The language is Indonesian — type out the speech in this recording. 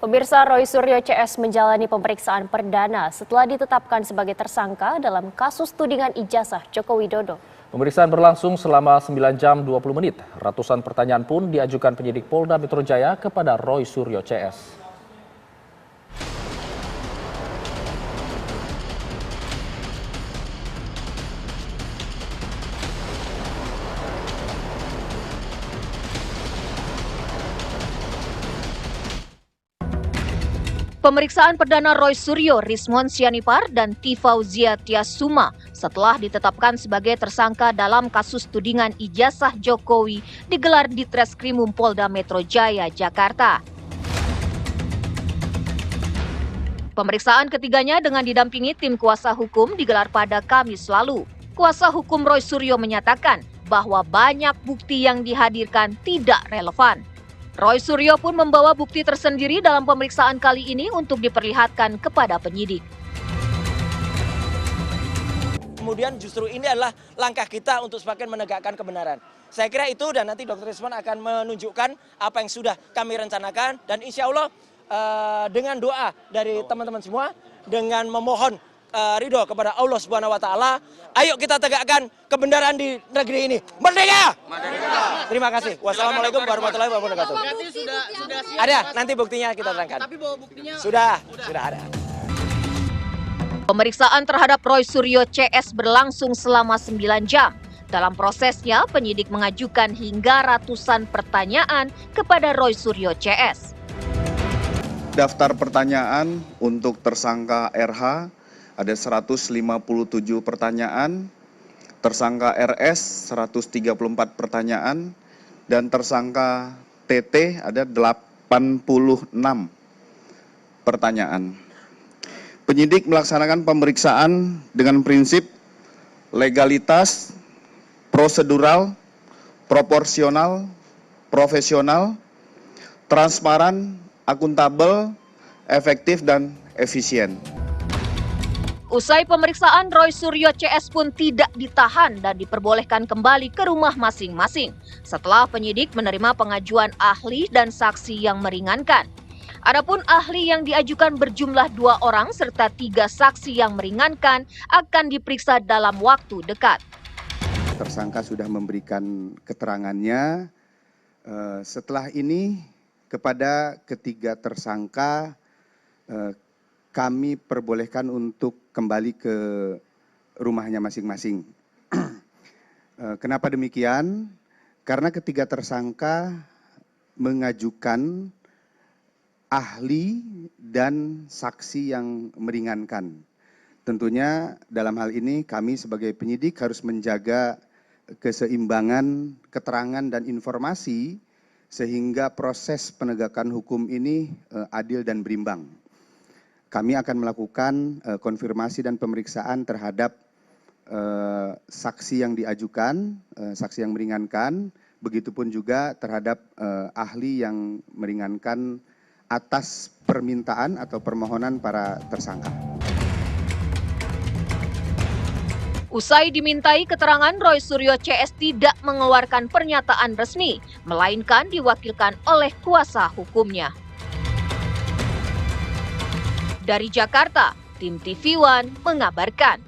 Pemirsa, Roy Suryo CS menjalani pemeriksaan perdana setelah ditetapkan sebagai tersangka dalam kasus tudingan ijazah Joko Widodo. Pemeriksaan berlangsung selama 9 jam 20 menit. Ratusan pertanyaan pun diajukan penyidik Polda Metro Jaya kepada Roy Suryo CS. Pemeriksaan perdana Roy Suryo, Rismon Sianipar, dan Tifauzia Tiasuma setelah ditetapkan sebagai tersangka dalam kasus tudingan ijazah Jokowi digelar di Treskrimum Polda Metro Jaya, Jakarta. Pemeriksaan ketiganya dengan didampingi tim kuasa hukum digelar pada Kamis lalu. Kuasa hukum Roy Suryo menyatakan bahwa banyak bukti yang dihadirkan tidak relevan. Roy Suryo pun membawa bukti tersendiri dalam pemeriksaan kali ini untuk diperlihatkan kepada penyidik. Kemudian justru ini adalah langkah kita untuk semakin menegakkan kebenaran. Saya kira itu, dan nanti Dr. Rismon akan menunjukkan apa yang sudah kami rencanakan, dan insya Allah dengan doa dari teman-teman semua, dengan memohon ridho kepada Allah Subhanahu wa Ta'ala, ayo kita tegakkan kebenaran di negeri ini. Merdeka! Terima kasih. Wassalamualaikum warahmatullahi wabarakatuh. Ada, nanti buktinya kita terangkan. Tapi bawa buktinya sudah ada. Pemeriksaan terhadap Roy Suryo CS berlangsung selama 9 jam. Dalam prosesnya, penyidik mengajukan hingga ratusan pertanyaan kepada Roy Suryo CS. Daftar pertanyaan untuk tersangka RH ada 157 pertanyaan, tersangka RS 134 pertanyaan, dan tersangka TT ada 86 pertanyaan. Penyidik melaksanakan pemeriksaan dengan prinsip legalitas, prosedural, proporsional, profesional, transparan, akuntabel, efektif, dan efisien. Usai pemeriksaan, Roy Suryo CS pun tidak ditahan dan diperbolehkan kembali ke rumah masing-masing setelah penyidik menerima pengajuan ahli dan saksi yang meringankan. Adapun ahli yang diajukan berjumlah 2 orang serta 3 saksi yang meringankan akan diperiksa dalam waktu dekat. Tersangka sudah memberikan keterangannya. Setelah ini kepada ketiga tersangka kami perbolehkan untuk kembali ke rumahnya masing-masing. Kenapa demikian? Karena ketiga tersangka mengajukan ahli dan saksi yang meringankan. Tentunya dalam hal ini kami sebagai penyidik harus menjaga keseimbangan keterangan dan informasi sehingga proses penegakan hukum ini adil dan berimbang. Kami akan melakukan konfirmasi dan pemeriksaan terhadap saksi yang diajukan, saksi yang meringankan, begitupun juga terhadap ahli yang meringankan atas permintaan atau permohonan para tersangka. Usai dimintai keterangan, Roy Suryo CS tidak mengeluarkan pernyataan resmi, melainkan diwakilkan oleh kuasa hukumnya. Dari Jakarta, tim TV One mengabarkan.